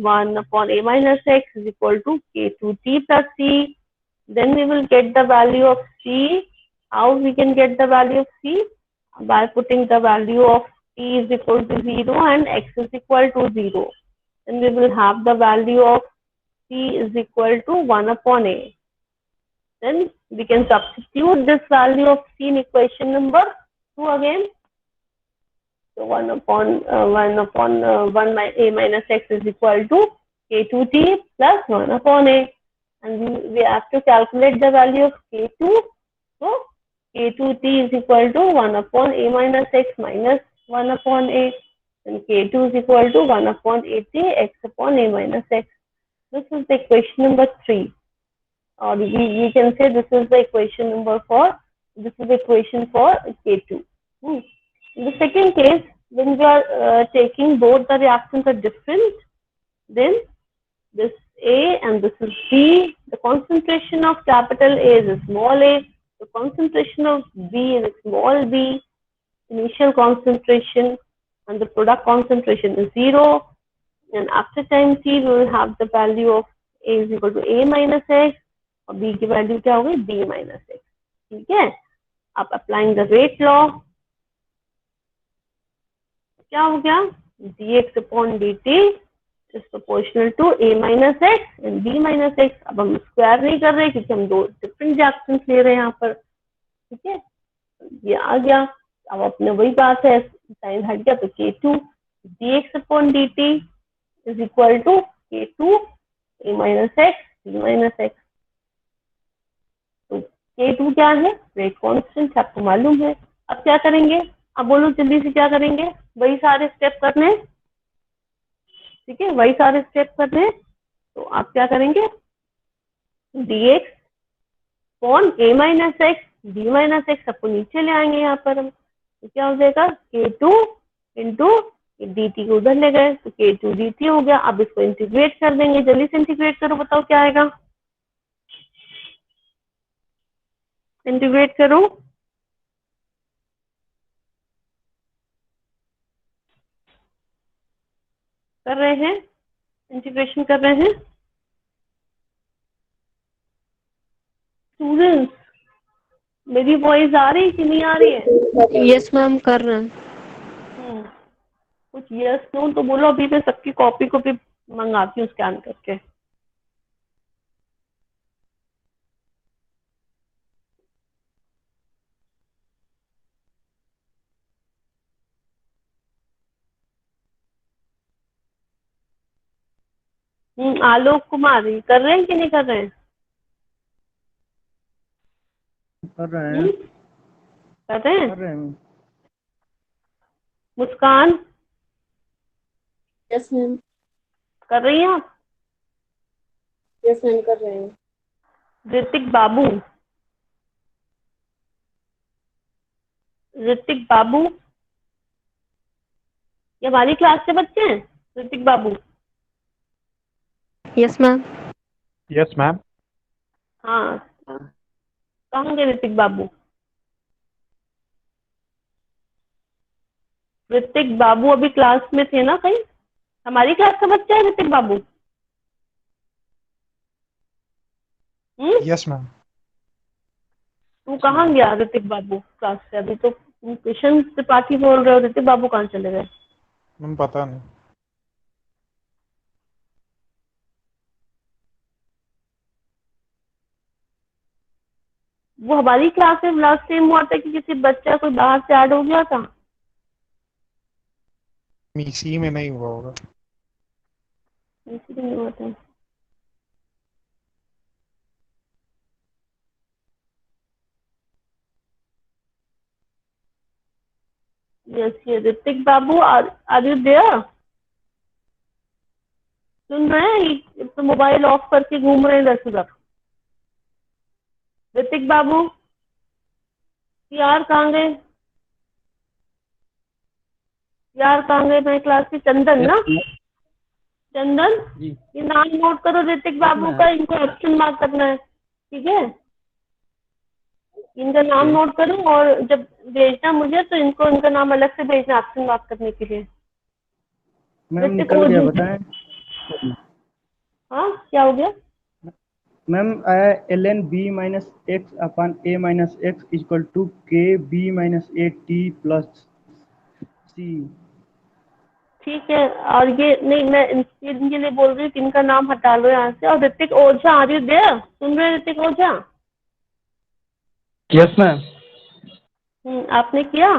1 upon a minus x is equal to k2t plus c. Then we will get the value of c. How we can get the value of c? By putting the value of t is equal to 0 and x is equal to 0. Then we will have the value of c is equal to 1 upon a. Then we can substitute this value of c in equation number 2 again. So 1 upon a minus x is equal to k2t plus 1 upon a. And we have to calculate the value of k2. So k2t is equal to 1 upon a minus x minus 1 upon a. And k2 is equal to 1 upon at x upon a minus x. This is the equation number 3. Or we can say this is the equation for K2. In the second case, when we are taking both the reactants are different, then this A and this is B. The concentration of capital A is a small a. The concentration of B is a small b. Initial concentration and the product concentration is 0. And after time t, we will have the value of A is equal to a minus x. और b की value क्या होगी? b minus x. ठीक है, आप applying the rate law, क्या हो गया? dx upon dt is proportional to a minus x and b minus x. अब हम स्क्वायर नहीं कर रहे क्योंकि हम दो डिफरेंट रिएक्शंस ले रहे हैं यहाँ पर। ठीक है, ये आ गया। अब अपने वही बात है, साइन हट गया तो k2 dx upon dt is equal to k2 a minus x b minus x. K2 क्या है? रेट कांस्टेंट, आपको मालूम है। अब क्या करेंगे? अब बोलो जल्दी से क्या करेंगे? वही सारे स्टेप करने। ठीक है, वही सारे स्टेप करने। तो आप क्या करेंगे? dx upon a minus x b minus x सबको नीचे ले आएंगे यहाँ पर हम। तो क्या हो जाएगा? k2 इंटू dt को उधर ले गए तो k2 dt हो गया। अब इसको इंटीग्रेट कर देंगे। जल्दी से इंटीग्रेट करो, बताओ क्या आएगा? इंटीग्रेट करो। कर रहे हैं, इंटीग्रेशन कर रहे हैं स्टूडेंट्स। मेरी वॉइस आ रही कि नहीं आ रही है? यस मैम, कर रहे हैं। कुछ यस नो तो बोलो, अभी मैं सबकी कॉपी को भी मंगाती हूँ स्कैन करके। आलोक कुमार कर रहे हैं कि नहीं कर रहे हैं? कर रहे हैं। कर रहे हैं। कर रहे हैं। मुस्कान यस मैम। कर रही हैं आप? यस मैम, कर रहे हैं। ऋतिक बाबू, ऋतिक बाबू, ये हमारी क्लास के बच्चे हैं? ऋतिक बाबू? Yes ma'am. Yes ma'am. हाँ, कहाँ गए ऋतिक बाबू? ऋतिक बाबू अभी क्लास में थे ना कहीं? हमारी क्लास का बच्चा है ऋतिक बाबू? Yes ma'am. तू कहाँ गया ऋतिक बाबू क्लास से? अभी तो तुम किशन त्रिपाठी बोल रहे हो, ऋतिक बाबू कहाँ चले गए? मैम पता नहीं। वो हमारी क्लास में लास्ट टाइम हुआ था कि किसी बच्चा कोई बाहर से ऐड हो गया था। इसी में नहीं हुआ होगा। इसी नहीं हुआ था। यस, ये ऋतिक बाबू, आर यू देयर? सुन रहे हैं? तो मोबाइल ऑफ करके घूम रहे हैं इधर से उधर। ऋतिक बाबू यार कहाँ गए? यार कहाँ गए मेरे क्लास के? चंदन ना? चंदन, ये नाम नोट करो ऋतिक बाबू का, इनको ऑप्शन मार्क करना है, ठीक है? इनका नाम नोट करो और जब भेजना मुझे तो इनको इनका नाम अलग से भेजना ऑप्शन मार्क करने के लिए। मैम ऋतिक निकल गया ओझी। बताएं। हाँ क्या हो गया? मैम आया ln b minus x upon a minus x equal to k b minus a t plus c। ठीक है, और ये नहीं, मैं इनके लिए बोल रही हूँ कि इनका नाम हटा लो यहाँ से। और ऋतिक ओझा, आर यू देयर? सुन रहे हैं ऋतिक ओझा? Yes ma'am. आपने किया?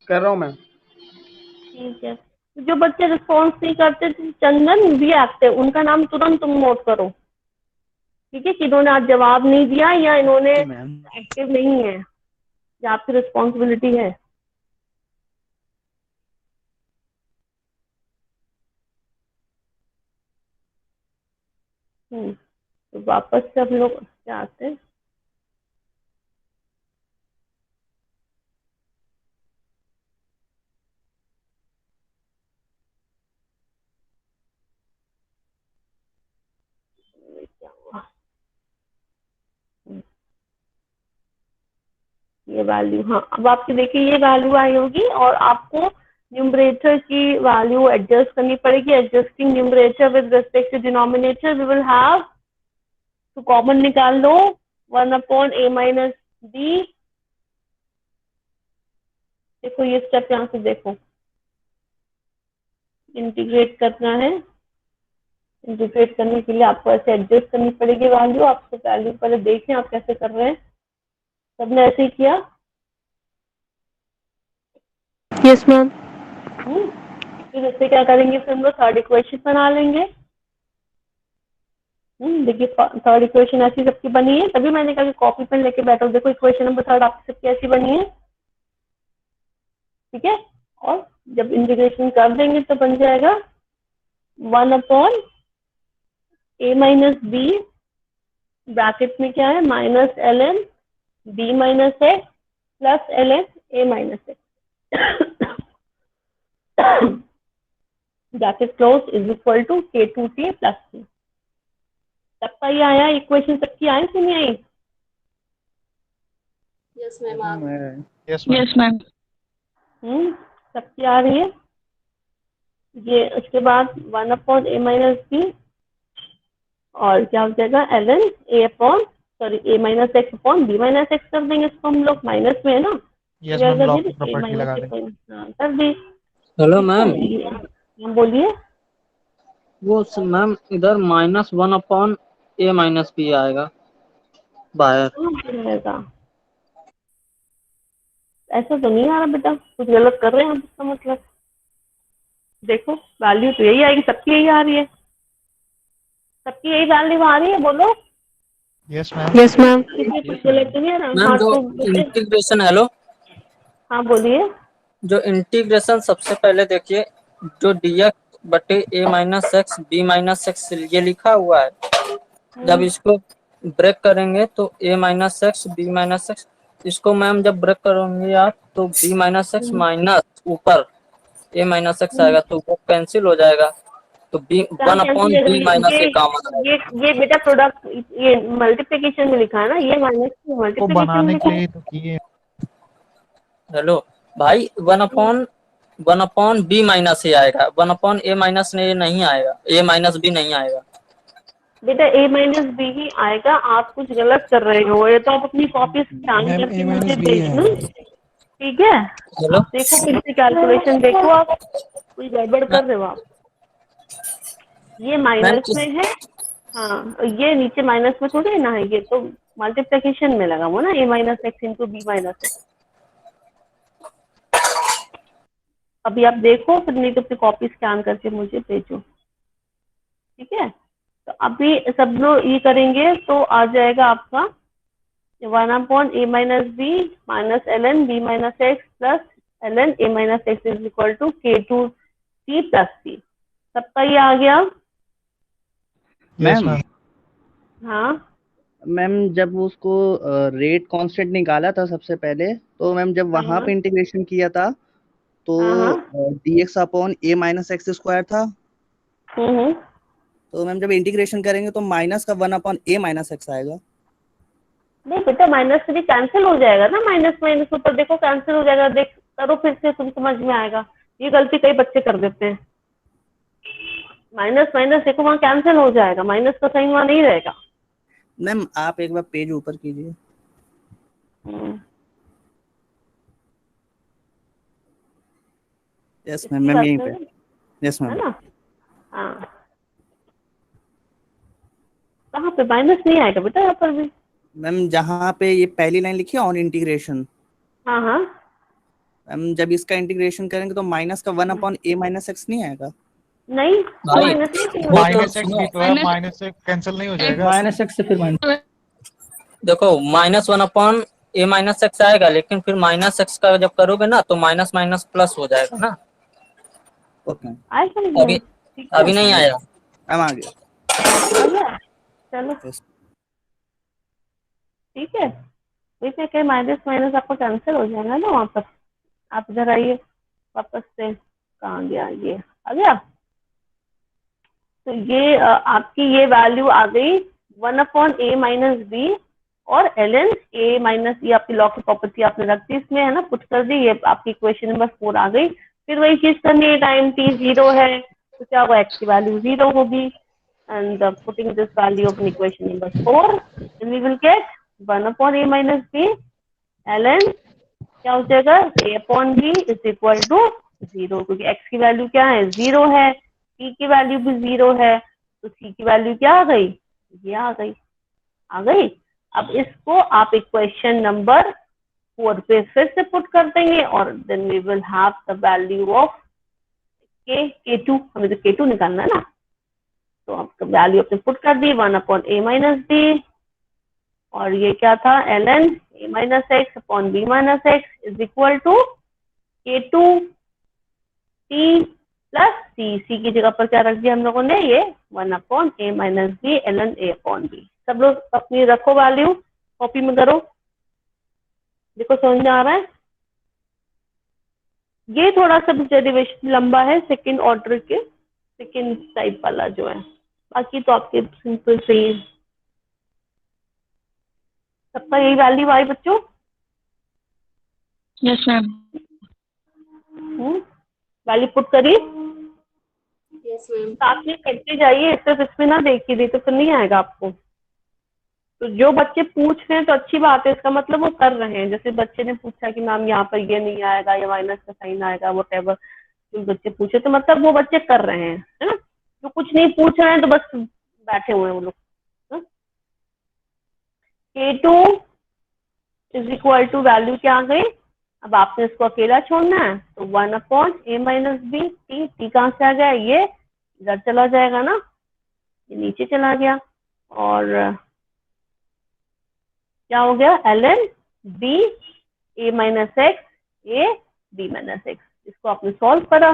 कर रहा हूँ मैम। ठीक है, जो बच्चे रिस्पॉन्स नहीं करते, चंदन भी एक्टिव, उनका नाम तुरंत तुम नोट करो, ठीक है? कि इन्होंने आज जवाब नहीं दिया या इन्होंने एक्टिव नहीं है, ये आपकी रिस्पॉन्सिबिलिटी है। तो वापस से हम लोग क्या आते हैं? क्या हुआ? ये वैल्यू, हाँ अब आपकी देखिए ये वैल्यू आई होगी और आपको न्यूमरेटर की वैल्यू एडजस्ट करनी पड़ेगी। Adjusting numerator with respect to denominator, we will have, तो कॉमन निकाल लो 1/a माइनस b। देखो ये स्टेप यहाँ से देखो, इंटीग्रेट करना है। इंटीग्रेट करने के लिए आपको ऐसे एडजस्ट करनी पड़ेगी वैल्यू। आपको वैल्यू पहले देखें आप कैसे कर रहे हैं। सबने ऐसे ही किया? Yes ma'am. फिर इससे क्या करेंगे? फिर हम लोग थर्ड इक्वेशन बना लेंगे। देखिए थर्ड इक्वेशन ऐसी सबकी बनी है, तभी मैंने कहा कि कॉपी पेन लेके बैठो। देखो इक्वेशन नंबर थर्ड आपकी सबकी ऐसी बनी है, ठीक है? और जब इंटीग्रेशन कर देंगे तो बन जाएगा 1/a माइनस b, ब्रैकेट में क्या है? Minus ln b minus x plus ln a minus x, bracket close, is equal to k2t plus c। सबका ये आया? इक्वेशन सबकी आई कि नहीं आई? Yes ma'am. Yes yes ma'am. सबकी आ रही है ये। उसके बाद 1/a माइनस b और क्या हो जाएगा? ln a minus x upon b minus x कर देंगे इसको हम लोग, माइनस में है ना? यस मैम, लॉ की प्रॉपर्टी लगा दें। कर दी। हेलो मैम, बोलिए। वो मैम इधर -1/a माइनस b आएगा बाहर। रहेगा, ऐसा तो नहीं आ रहा बेटा, कुछ गलत कर रहे हैं हम, इसका मतलब देखो वैल्यू तो यही आएगी, सबकी यही आ रही है, सबकी यही वैल्यू आ रही है। बोलो यस मैम। Yes ma'am. कुछ गलत तो नहीं है ना? मैम हाँ जो तो इंटीग्रेशन, हेलो, हाँ बोलिए। जो इंटीग्रेशन सबसे पहले देखिए, जो dx बटे a minus x b minus x ये लिखा हुआ है, जब इसको ब्रेक करेंगे तो a minus x b minus x, इसको मैम जब ब्रेक करोगे आप तो b माइनस एक्स माइनस ऊपर a माइनस एक्स आएगा तो वो कैंसिल हो जाएगा, तो b 1/b minus a common आएगा। ये बेटा प्रोडक्ट, ये मल्टीप्लिकेशन में लिखा है ना, ये माइनस को मल्टीप्लिकेशन में बनाने लिखा के है। लिए तो किए। हेलो भाई, 1/b माइनस a आएगा, 1/a माइनस a नहीं आएगा, a माइनस b नहीं आएगा। बेटा a माइनस बी ही आएगा, आप कुछ गलत कर रहे हो। ये तो आप अपनी कॉपी स्कैन करके मुझे भेजना, ठीक है? हेलो, आप देखो फिर से कैलकुलेशन देखो, आप कोई गड़बड़ कर रहे हो आप। ये माइनस में है, हाँ, ये नीचे माइनस में थोड़ी ना है, ये तो मल्टीप्लिकेशन में लगा हुआ ना, a minus x into b minus x. अभी आप देखो, फिर नहीं तो अपनी कॉपी स्कैन करके मुझे भेजो, ठीक है? तो अभी सब लोग ये करेंगे तो आ जाएगा आपका 1/a minus b minus ln b minus x plus ln a minus x is equal to k2t plus c। सबका ये आ गया? Yes ma'am. हाँ मैम जब उसको रेट कांस्टेंट निकाला था सबसे पहले, तो मैम जब वहां पे इंटीग्रेशन किया था तो dx upon a minus x square था। तो मैम जब इंटीग्रेशन करेंगे तो माइनस का 1 अपॉन a माइनस एक्स आएगा। नहीं बेटा, माइनस से भी कैंसिल हो जाएगा ना, माइनस माइनस ऊपर देखो कैंसिल हो जाएगा, देख करो फिर से, तुम समझ में आएगा। ये गलती कई बच्चे कर देते हैं, माइनस माइनस देखो वहाँ कैंसिल हो जाएगा, माइनस का साइन वहाँ नहीं रहेगा। मैम आप एक बार पेज ऊपर कीजिए। यस मैम, मैम यहीं पे। Yes ma'am. है ना? हाँ, कहाँ पे माइनस नहीं आएगा बेटा यहाँ पर भी। मैम जहाँ पे ये पहली लाइन लिखी है ऑन इंटीग्रेशन, हाँ हाँ, मैम जब इसका इंटीग्रेशन करेंगे तो माइनस का 1 अपॉन a माइनस एक्स नहीं आएगा। नहीं भाई माइनस नहीं, माइनस एक्स भी तो है, माइनस से कैंसिल नहीं हो जाएगा। माइनस एक्स से फिर माइनस, देखो -1 अपॉन a माइनस एक्स आएगा, लेकिन फिर माइनस एक्स का जब करोगे ना तो माइनस माइनस प्लस हो जाएगा ना। ओके आएगा अभी अभी नहीं आया। मैम आ गया। चलो ठीक है, वैसे क्या माइनस माइनस आपको कैंसिल हो जाएगा ना वहाँ पर। आप इधर आइए वापस से, कहाँ गया ये, आ गया। तो ये आपकी ये वैल्यू आ गई 1 अपॉन a माइनस बी और ln a माइनस, ये आपकी लॉ की प्रॉपर्टी आपने रख दी इसमें, है ना, पुट कर दी, ये आपकी इक्वेशन नंबर 4 आ गई। फिर वही चीज करनी है, टाइम t 0 है तो क्या होगा, x की वैल्यू 0 होगी, and putting this value of equation number 4 then we will get 1 upon a minus b ln क्या हो जाएगा, a upon b is equal to 0, क्योंकि x की वैल्यू क्या है, 0 है, t की वैल्यू भी 0 है, तो c की वैल्यू क्या आ गई, ये आ गई, आ गई। अब इसको आप इक्वेशन नंबर 4 पे फिर से पुट कर देंगे और then we will have the value of k2, हमें तो k2 निकालना है ना, तो आपका वैल्यू आपने पुट कर दी 1 अपॉन a माइनस बी, और ये क्या था, ln a minus x upon b minus x is equal to k2 t plus c की जगह पर क्या रख दिया हम लोगों ने, ये 1 upon a minus b ln a upon b। सब लोग अपनी रखो वैल्यू, कॉपी में करो, देखो समझ में आ रहा है। ये थोड़ा सा डेरिवेशन लंबा है, सेकंड ऑर्डर के, सेकंड टाइप वाला जो है, बाकी तो आपके सिंपल से ही सबका यही वैल्यू आई बच्चों। Yes ma'am. वैल्यू पुट करिए, यस मैम। साथ में करते जाइए, सिर्फ इसमें ना देखिए, नहीं तो फिर नहीं आएगा आपको। तो जो बच्चे पूछ रहे हैं तो अच्छी बात है, इसका मतलब वो कर रहे हैं। जैसे बच्चे ने पूछा कि मैम यहाँ पर ये नहीं आएगा, या माइनस का साइन आएगा, वो टेबल जो बच्चे पूछे, तो मतलब वो बच्चे कर रहे हैं, है ना। जो कुछ नहीं पूछ रहे हैं तो बस बैठे हुए हैं वो लोग। k2 is equal to value क्या आ गई, अब आपने इसको अकेला छोड़ना है, तो 1 upon a minus b, t कहाँ से आ गया, ये इधर चला जाएगा ना, ये नीचे चला गया, और क्या हो गया, ln b a minus x a b minus x, इसको आपने सॉल्व करा,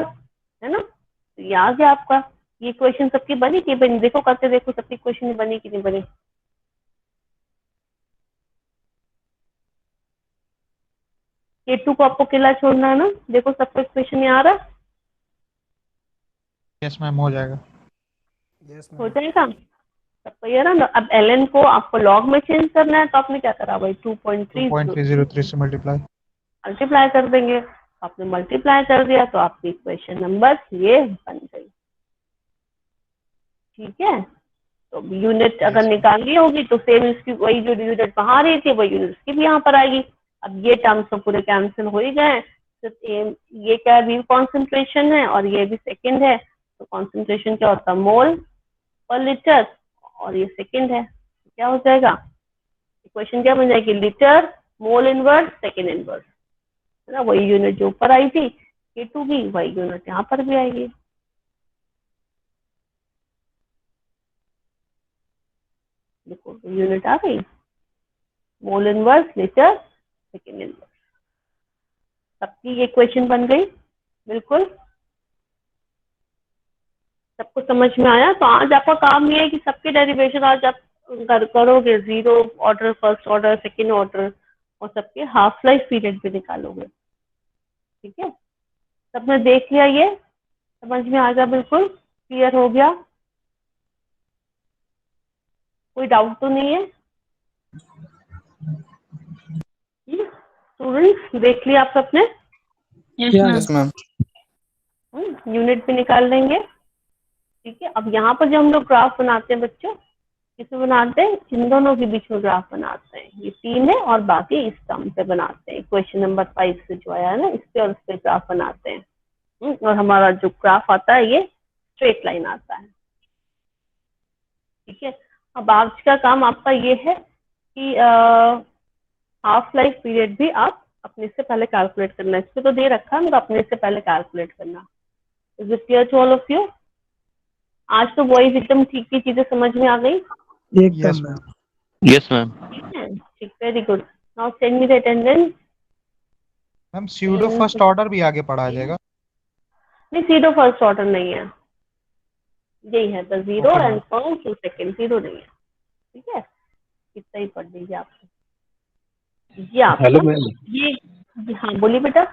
है ना, तो ये आ गया आपका। ये इक्वेशन सबकी बनी कि बनी, देखो करते देखो सबकी इक्वेशन बनी कि नहीं बनी। k2 को आपको अकेला छोड़ना है ना, देखो सबका इक्वेशन ये आ रहा है। यस मैम, हो जाएगा। हो जाएगा सबका ये ना। अब ln को आपको लॉग में चेंज करना है, तो आपने क्या करा भाई, 2.303 से मल्टीप्लाई कर देंगे। आपने मल्टीप्लाई कर दिया तो आपकी इक्वेशन नंबर ये बन गई, ठीक है। तो यूनिट अगर निकालनी होगी तो सेम इसकी वही जो यूनिट वहां रही थी वही यूनिट इसकी भी यहाँ पर आएगी। अब ये टर्म्स तो पूरे कैंसिल हो ही गए, तो ये क्या है, कॉन्सेंट्रेशन है और ये भी सेकंड है, तो कॉन्सेंट्रेशन क्या होता है, मोल पर लीटर, और ये सेकंड है, क्या हो जाएगा, इक्वेशन क्या बन जाएगी, litre mole inverse second inverse, है ना। वही यूनिट जो ऊपर आई थी k2 की, वही यूनिट यहाँ पर भी आएगी। देखो यूनिट आ गई, mole inverse litre second inverse, सबकी ये इक्वेशन बन गई। बिल्कुल सबको समझ में आया। तो आज आपका काम ये है कि सबके डेरिवेशन आज आप करोगे, 0 order, first order, second order और सबके हाफ लाइफ पीरियड भी निकालोगे। ठीक है, सबने देख लिया, ये समझ में आ गया, बिल्कुल क्लियर हो गया, कोई डाउट तो नहीं है? स्टूडेंट्स देख लिया आप सबने? Yes ma'am. यूनिट भी निकाल लेंगे। ठीक है, अब यहाँ पर जो हम लोग ग्राफ बनाते हैं बच्चों, किसमें बनाते हैं? इन दोनों के बीच में ग्राफ बनाते हैं। ये 3 है और बाकी इस टर्म पे बनाते हैं। क्वेश्चन नंबर 5 से जो आया है ना, इस पे और इस पे ग्राफ बनाते हैं। और हमारा जो ग्राफ आता है ये स्ट्रेट लाइन आता है। ठीक है, अब आज का काम आपका ये है कि हाफ लाइफ पीरियड भी आप अपने से पहले कैलकुलेट करना है। इस पे तो दे रखा है, मगर अपने से पहले कैलकुलेट करना। Is it clear to all of you? आज तो वॉइस एकदम ठीक की चीजें समझ में आ गई? Yes, एकदम ma'am. Yes, ma'am. ठीक है, ठीक, very good. Now send me the attendance. Ma'am pseudo first order भी आगे पढ़ा जाएगा। नहीं, सीडो फर्स्ट ऑर्डर नहीं है, यही है the 0 Okay, and first to second, 0 नहीं है। ठीक है, इतना ही पढ़ लीजिए आप। ये आपका हेलो मैम, ये हाँ बोलिए बेटा।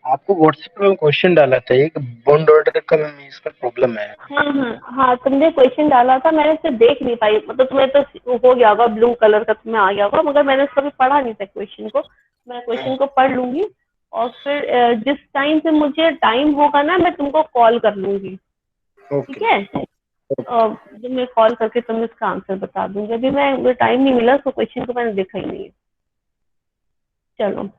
आपको व्हाट्सएप में क्वेश्चन डाला था, एक बॉन्ड ऑर्डर का मैम इसमें प्रॉब्लम है। हाँ, तुमने क्वेश्चन डाला था, मैंने इसे देख नहीं पाई, मतलब तुम्हें तो हो गया होगा, ब्लू कलर का तुम्हें आ गया होगा, मगर मैंने उसका भी पढ़ा नहीं था क्वेश्चन को। मैं क्वेश्चन को पढ़ लूंगी और फिर जिस टाइम पे मुझे टाइम होगा ना, मैं तुमको कॉल कर लूंगी। ठीक है, जब मैं कॉल करके तुम्हें इसका आंसर बता दूंगी। अभी मुझे टाइम नहीं मिला, तो क्वेश्चन को मैंने देखा ही नहीं है। चलो,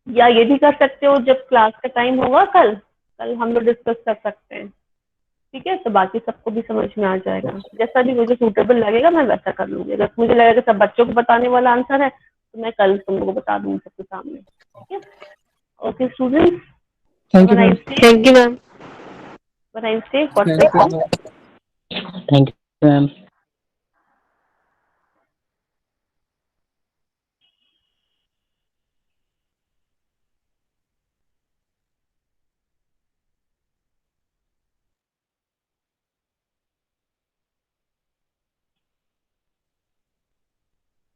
या ये भी कर सकते हो, जब क्लास का टाइम होगा कल हम लोग डिस्कस कर सकते हैं। ठीक है, तो बाकी सबको भी समझ में आ जाएगा। जैसा भी मुझे सूटेबल लगेगा मैं वैसा कर लूंगी। अगर मुझे लगेगा सब बच्चों को बताने वाला आंसर है, तो मैं कल तुम लोगों को बता दूंगी सबके सामने। ठीक है, okay students, thank you ma'am. Thank you ma'am. What I से, थैंक यू मैम।